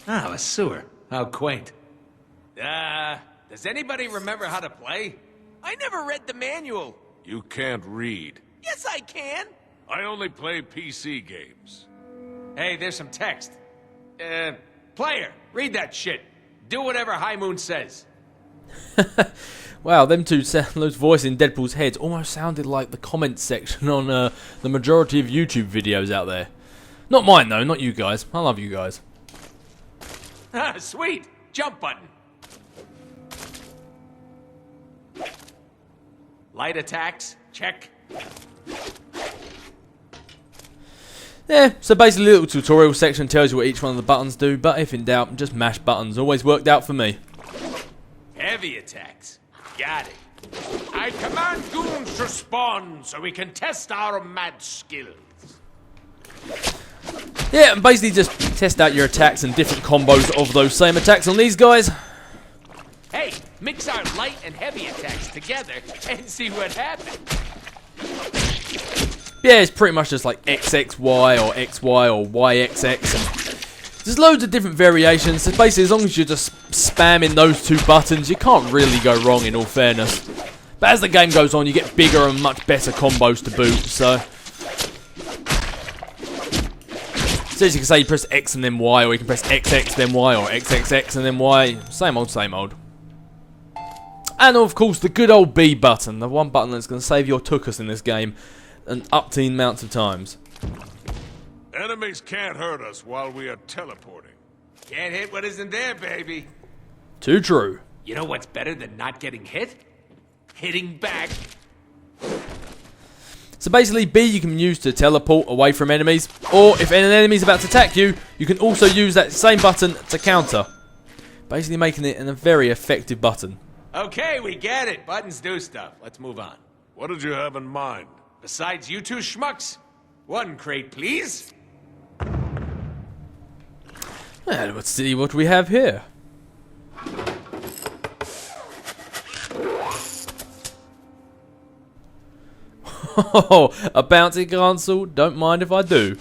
Oh, a sewer. How quaint. Does anybody remember how to play? I never read the manual. You can't read. Yes, I can. I only play PC games. Hey, there's some text. Player, read that shit. Do whatever High Moon says. Wow, those voices in Deadpool's heads almost sounded like the comments section on the majority of YouTube videos out there. Not mine though, not you guys. I love you guys. Ah, sweet. Jump button. Light attacks, check. Yeah, so basically the little tutorial section tells you what each one of the buttons do, but if in doubt, just mash buttons. Always worked out for me. Heavy attacks. Got it. I command goons to spawn so we can test our mad skills. Yeah, and basically just test out your attacks and different combos of those same attacks on these guys. Hey, mix our light and heavy attacks together and see what happens. Yeah, it's pretty much just like XXY or XY or YXX. And there's loads of different variations. So basically, as long as you're just spamming those two buttons, you can't really go wrong in all fairness. But as the game goes on, you get bigger and much better combos to boot. So as you can say, you press X and then Y, or you can press XX then Y, or XXX and then Y. Same old, same old. And of course, the good old B button, the one button that's going to save your tuchus in this game an up-teen amounts of times. Enemies can't hurt us while we are teleporting. Can't hit what isn't there, baby. Too true. You know what's better than not getting hit? Hitting back. So basically, B you can use to teleport away from enemies, or if an enemy's about to attack you, you can also use that same button to counter. Basically making it a very effective button. Okay, we get it. Buttons do stuff. Let's move on. What did you have in mind? Besides you two schmucks, one crate, please. Well, let's see what we have here. Oh, a bouncy console. Don't mind if I do.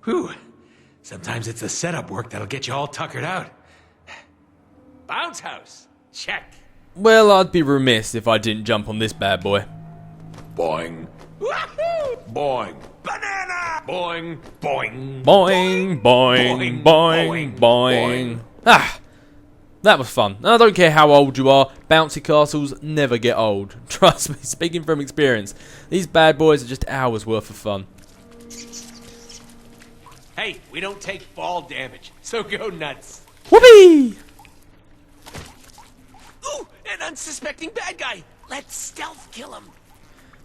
Whew. Sometimes it's the setup work that'll get you all tuckered out. Bounce house. Check. Well, I'd be remiss if I didn't jump on this bad boy. Boing. Wahoo! Boing. Banana! Boing. Boing. Boing, boing, boing, boing. Ah, that was fun. And I don't care how old you are, bouncy castles never get old. Trust me, speaking from experience, these bad boys are just hours worth of fun. Hey, we don't take fall damage, so go nuts. Whoopee! Ooh, an unsuspecting bad guy. Let's stealth kill him.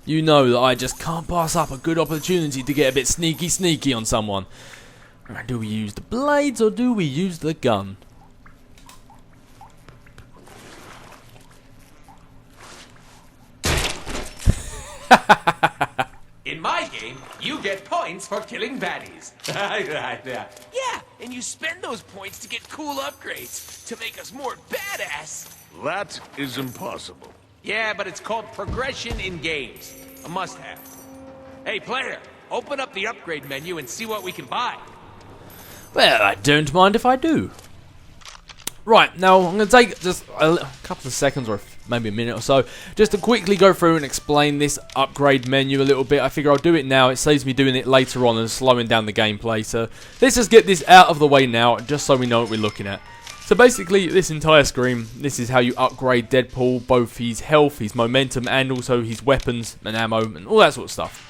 You know that I just can't pass up a good opportunity to get a bit sneaky on someone. Do we use the blades or do we use the gun? In my game, you get points for killing baddies. Yeah, and you spend those points to get cool upgrades to make us more badass. That is impossible. Yeah, but it's called progression in games. A must-have. Hey, player, open up the upgrade menu and see what we can buy. Well, I don't mind if I do. Right, now I'm going to take just a couple of seconds or maybe a minute or so just to quickly go through and explain this upgrade menu a little bit. I figure I'll do it now. It saves me doing it later on and slowing down the gameplay. So let's just get this out of the way now just so we know what we're looking at. So basically, this entire screen, this is how you upgrade Deadpool, both his health, his momentum, and also his weapons and ammo and all that sort of stuff.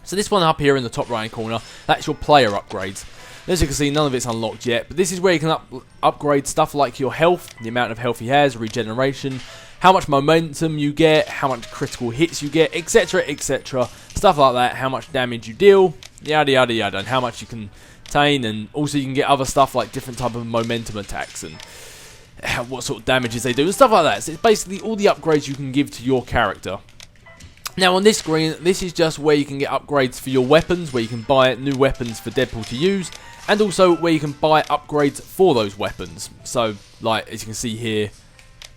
So this one up here in the top right hand corner, that's your player upgrades. As you can see, none of it's unlocked yet, but this is where you can upgrade stuff like your health, the amount of health he has, regeneration, how much momentum you get, how much critical hits you get, etc, etc. Stuff like that, how much damage you deal, yada yada yada, and how much you can contain, and also you can get other stuff like different type of momentum attacks and what sort of damages they do and stuff like that. So it's basically all the upgrades you can give to your character. Now on this screen, this is just where you can get upgrades for your weapons, where you can buy new weapons for Deadpool to use, and also where you can buy upgrades for those weapons. So, like, as you can see here,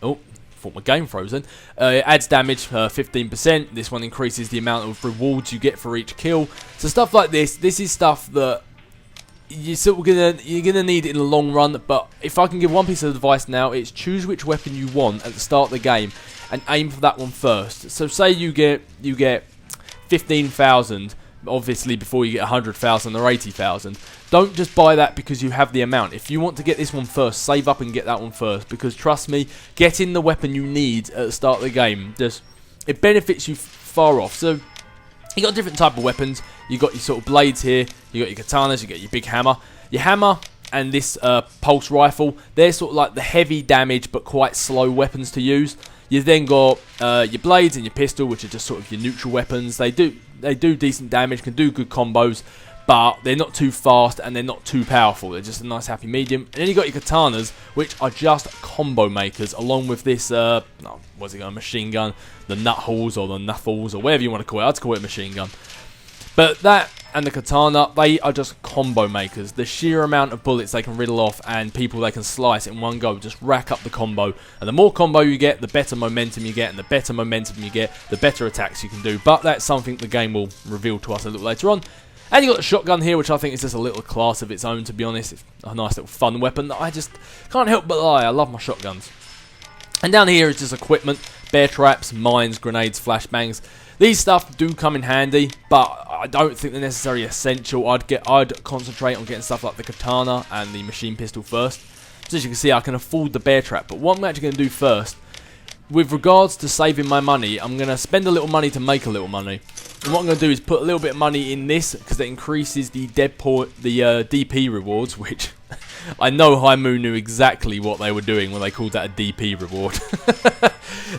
oh, thought my game frozen. It adds damage 15%. This one increases the amount of rewards you get for each kill. So stuff like this is stuff that you're gonna need in the long run. But if I can give one piece of advice now, it's choose which weapon you want at the start of the game and aim for that one first. So say you get 15,000, obviously before you get 100,000 or 80,000. Don't just buy that because you have the amount. If you want to get this one first, save up and get that one first, because trust me, getting the weapon you need at the start of the game, it benefits you far off. So you got different type of weapons. You got your sort of blades here, you got your katanas, you got your big hammer. Your hammer and this pulse rifle, they're sort of like the heavy damage but quite slow weapons to use. You've then got your blades and your pistol, which are just sort of your neutral weapons. They do decent damage, can do good combos, but they're not too fast and they're not too powerful. They're just a nice happy medium. And then you got your katanas, which are just combo makers, along with this, a machine gun, the nut holes or the knuffles or whatever you want to call it. I'd call it a machine gun. But that and the katana, they are just combo makers. The sheer amount of bullets they can riddle off and people they can slice in one go just rack up the combo. And the more combo you get, the better momentum you get, and the better momentum you get, the better attacks you can do. But that's something the game will reveal to us a little later on. And you got the shotgun here, which I think is just a little class of its own, to be honest. It's a nice little fun weapon that I just can't help but lie. I love my shotguns. And down here is just equipment, bear traps, mines, grenades, flashbangs. These stuff do come in handy, but I don't think they're necessarily essential. I'd concentrate on getting stuff like the katana and the machine pistol first. So as you can see, I can afford the bear trap. But what I'm actually going to do first, with regards to saving my money, I'm going to spend a little money to make a little money. And what I'm going to do is put a little bit of money in this, because it increases the Deadpool, the DP rewards, which I know High Moon knew exactly what they were doing when they called that a DP reward.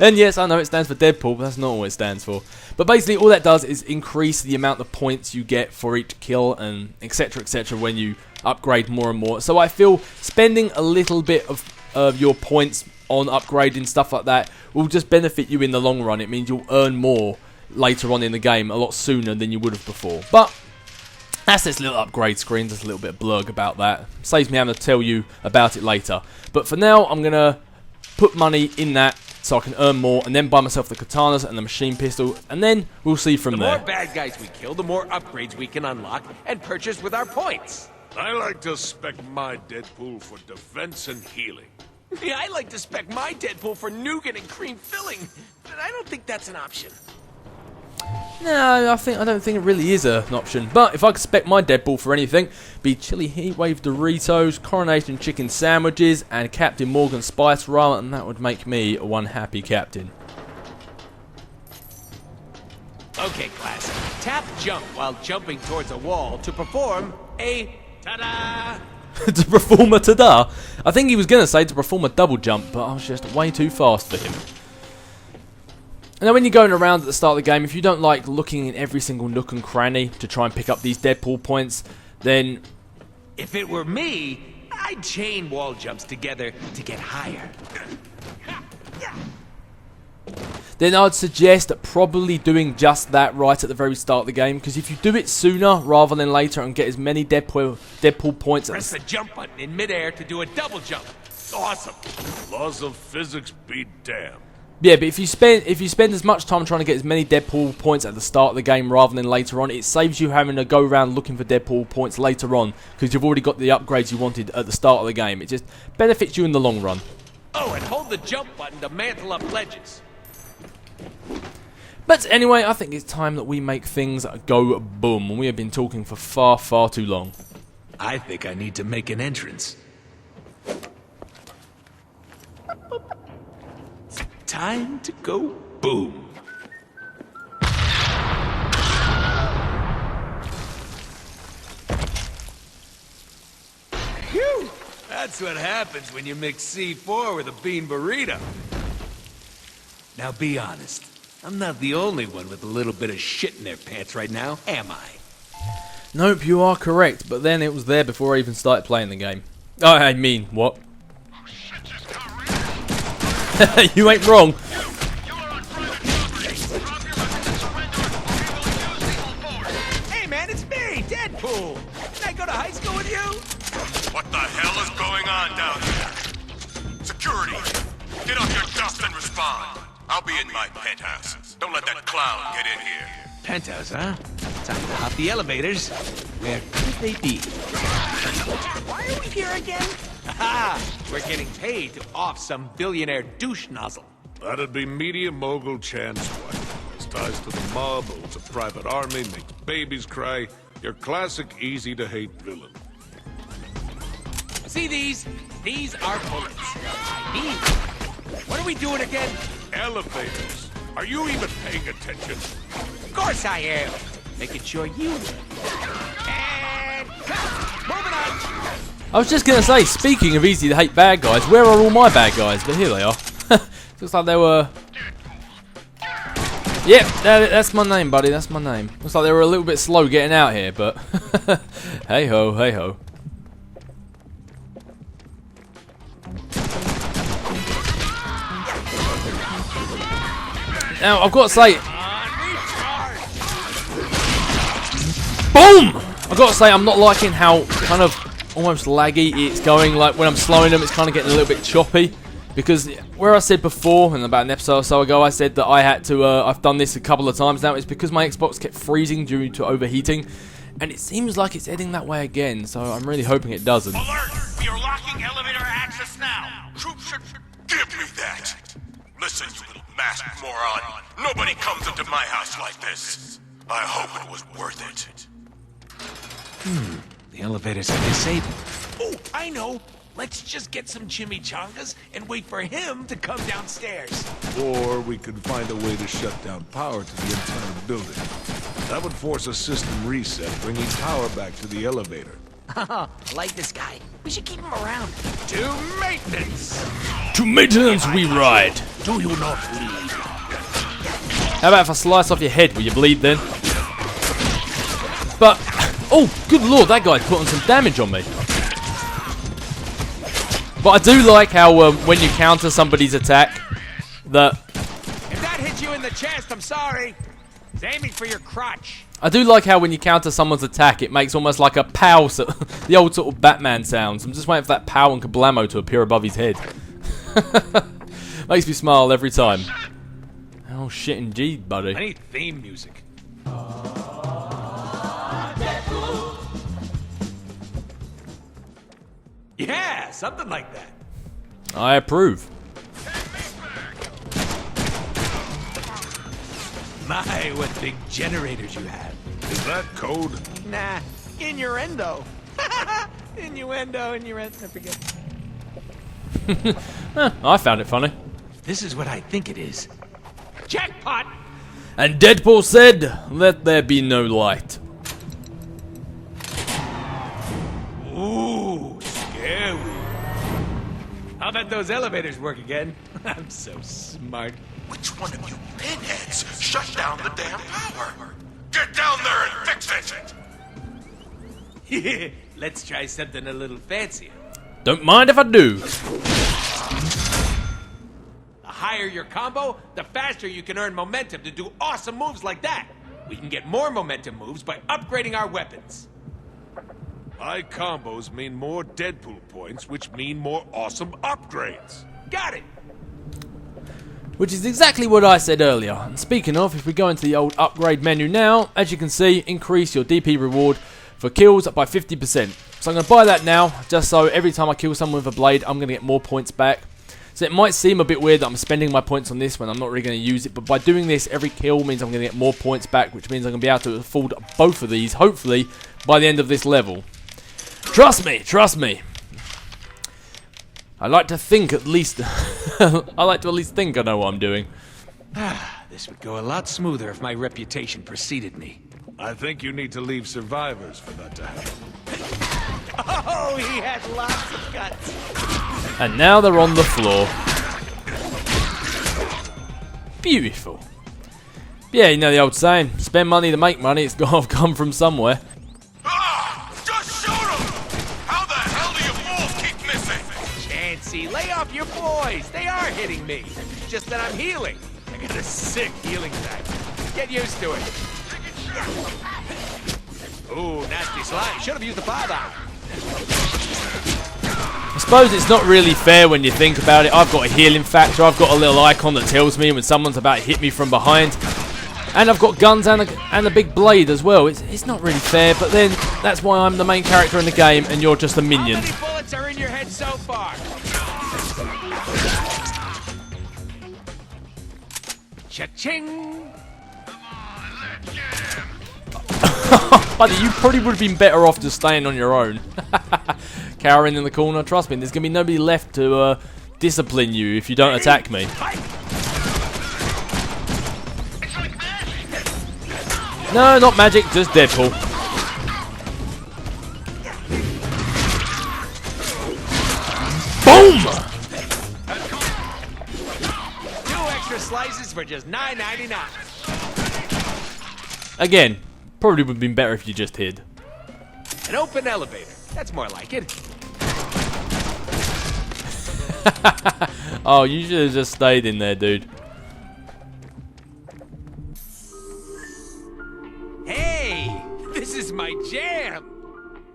And yes, I know it stands for Deadpool, but that's not what it stands for. But basically, all that does is increase the amount of points you get for each kill, and etc, etc, when you upgrade more and more. So I feel spending a little bit of your points on upgrading stuff like that will just benefit you in the long run. It means you'll earn more later on in the game a lot sooner than you would have before. But that's this little upgrade screen, just a little bit of blurg about that. Saves me having to tell you about it later. But for now, I'm going to put money in that so I can earn more, and then buy myself the katanas and the machine pistol, and then we'll see from there. The more bad guys we kill, the more upgrades we can unlock and purchase with our points. I like to spec my Deadpool for defense and healing. Yeah, I like to spec my Deadpool for nougat and cream filling, but I don't think that's an option. No, I don't think it really is an option. But if I could spec my Deadpool for anything, be chili heatwave Doritos, coronation chicken sandwiches, and Captain Morgan spice rum, and that would make me one happy captain. Okay, class. Tap jump while jumping towards a wall to perform a ta-da! To perform a ta-da? I think he was going to say to perform a double jump, but I was just way too fast for him. Now when you're going around at the start of the game, if you don't like looking in every single nook and cranny to try and pick up these Deadpool points, then if it were me, I'd chain wall jumps together to get higher. Then I'd suggest probably doing just that right at the very start of the game, because if you do it sooner rather than later and get as many Deadpool points... Press the jump button in midair to do a double jump. Awesome. Laws of physics be damned. Yeah, but if you spend as much time trying to get as many Deadpool points at the start of the game rather than later on, it saves you having to go around looking for Deadpool points later on, because you've already got the upgrades you wanted at the start of the game. It just benefits you in the long run. Oh, and hold the jump button to mantle up ledges. But anyway, I think it's time that we make things go boom. We have been talking for far, far too long. I think I need to make an entrance. Time to go boom. Phew! That's what happens when you mix C4 with a bean burrito. Now be honest, I'm not the only one with a little bit of shit in their pants right now, am I? Nope, you are correct, but then it was there before I even started playing the game. Oh, I mean, what? You ain't wrong. Hey man, it's me, Deadpool. Did I go to high school with you? What the hell is going on down there? Security! Get off your dust and respond. I'll be in my penthouse. Don't let that clown get in here. Penthouse, huh? Time to hop the elevators. Where could they be? Why are we here again? Ha! We're getting paid to off some billionaire douche nozzle. That'd be media mogul Chan's wife. Has ties to the mob, owns a private army, makes babies cry. Your classic easy-to-hate villain. See these? These are bullets. I need them. What are we doing again? Elevators. Are you even paying attention? Of course I am. Making sure you win. And moving on. I was just gonna say, speaking of easy to hate bad guys, where are all my bad guys? But here they are. Looks like they were... Yep, that's my name, buddy, that's my name. Looks like they were a little bit slow getting out here, but... hey ho, hey ho. Now, I've got to say... Boom! I've got to say, I'm not liking how kind of almost laggy it's going. Like, when I'm slowing them, it's kind of getting a little bit choppy. Because where I said before, and about an episode or so ago, I said that I had to, I've done this a couple of times now, it's because my Xbox kept freezing due to overheating. And it seems like it's heading that way again, so I'm really hoping it doesn't. Alert! We are locking elevator access now. Troops should... Give me that! Listen, you little masked moron. Nobody comes into my house like this. I hope it was worth it. The elevators are disabled. Oh, I know. Let's just get some chimichangas and wait for him to come downstairs. Or we could find a way to shut down power to the entire building. That would force a system reset, bringing power back to the elevator. I like this guy. We should keep him around. To maintenance. To maintenance we ride. Do you not bleed? How about if I slice off your head? Will you bleed then? But, oh, good lord, that guy's putting some damage on me. But I do like how when you counter somebody's attack, that... If that hits you in the chest, I'm sorry. It's aiming for your crotch. I do like how when you counter someone's attack, it makes almost like a pow, the old sort of Batman sounds. I'm just waiting for that pow and kablamo to appear above his head. Makes me smile every time. Oh shit indeed, buddy. I need theme music. Yeah, something like that. I approve. My, what big generators you have. Is that code? Nah, innuendo. Innuendo, I forget. I found it funny. This is what I think it is. Jackpot! And Deadpool said, "Let there be no light." Ooh, scary. I'll bet those elevators work again. I'm so smart. Which one of you pinheads shut down the damn power? Get down there and fix it! Let's try something a little fancier. Don't mind if I do. The higher your combo, the faster you can earn momentum to do awesome moves like that. We can get more momentum moves by upgrading our weapons. High combos mean more Deadpool points, which mean more awesome upgrades. Got it! Which is exactly what I said earlier. And speaking of, if we go into the old upgrade menu now, as you can see, increase your DP reward for kills by 50%. So I'm going to buy that now, just so every time I kill someone with a blade, I'm going to get more points back. So it might seem a bit weird that I'm spending my points on this when I'm not really going to use it, but by doing this, every kill means I'm going to get more points back, which means I'm going to be able to afford both of these, hopefully, by the end of this level. Trust me, trust me. I like to think at least... I like to at least think I know what I'm doing. This would go a lot smoother if my reputation preceded me. I think you need to leave survivors for that to happen. Oh, he had lots of guts. And now they're on the floor. Beautiful. Yeah, you know the old saying, spend money to make money, it's got to come from somewhere. Ah! Just shoot him! How the hell do you fools keep missing? Chancy, lay off your boys. They are hitting me. Just that I'm healing. I got a sick healing attack. Get used to it. Ooh, nasty slime. Should have used the 5-hour. I suppose it's not really fair when you think about it. I've got a healing factor. I've got a little icon that tells me when someone's about to hit me from behind. And I've got guns and a big blade as well. It's not really fair, but then that's why I'm the main character in the game and you're just a minion. How many bullets are in your head so far? Cha-ching! Buddy, you probably would have been better off just staying on your own. Cowering in the corner. Trust me, there's going to be nobody left to discipline you if you don't attack me. No, not magic, just Deadpool. Boom! 2 extra slices for just $9.99. Again, probably would have been better if you just hid. An open elevator. That's more like it. Oh, you should have just stayed in there, dude. Hey, this is my jam.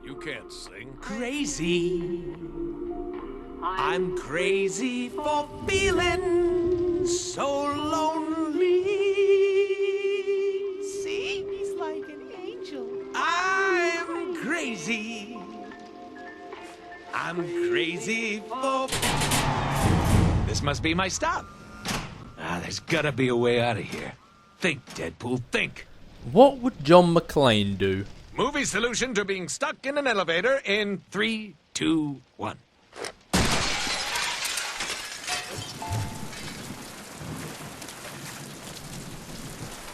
You can't sing. Crazy. I'm crazy for feeling so lonely. See, he's like an angel. I'm crazy. I'm crazy for... This must be my stop. There's gotta be a way out of here. Think, Deadpool, think. What would John McClane do? Movie solution to being stuck in an elevator in 3, 2, 1.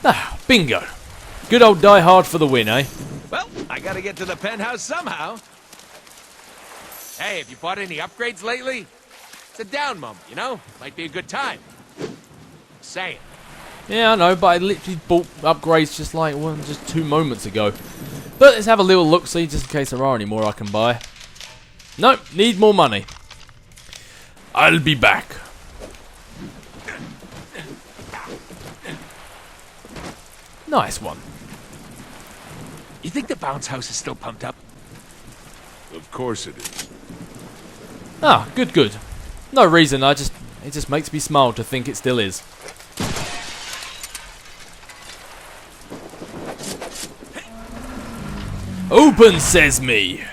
Ah, bingo. Good old Die Hard for the win, eh? Well, I gotta get to the penthouse somehow. Hey, have you bought any upgrades lately? It's a down moment, you know? Might be a good time. Saying. Yeah, I know, but I literally bought upgrades just like, well, just 2 moments ago. But let's have a little look-see just in case there are any more I can buy. Nope, need more money. I'll be back. Nice one. You think the bounce house is still pumped up? Of course it is. Ah, good, good. No reason, it just makes me smile to think it still is. Open sesame!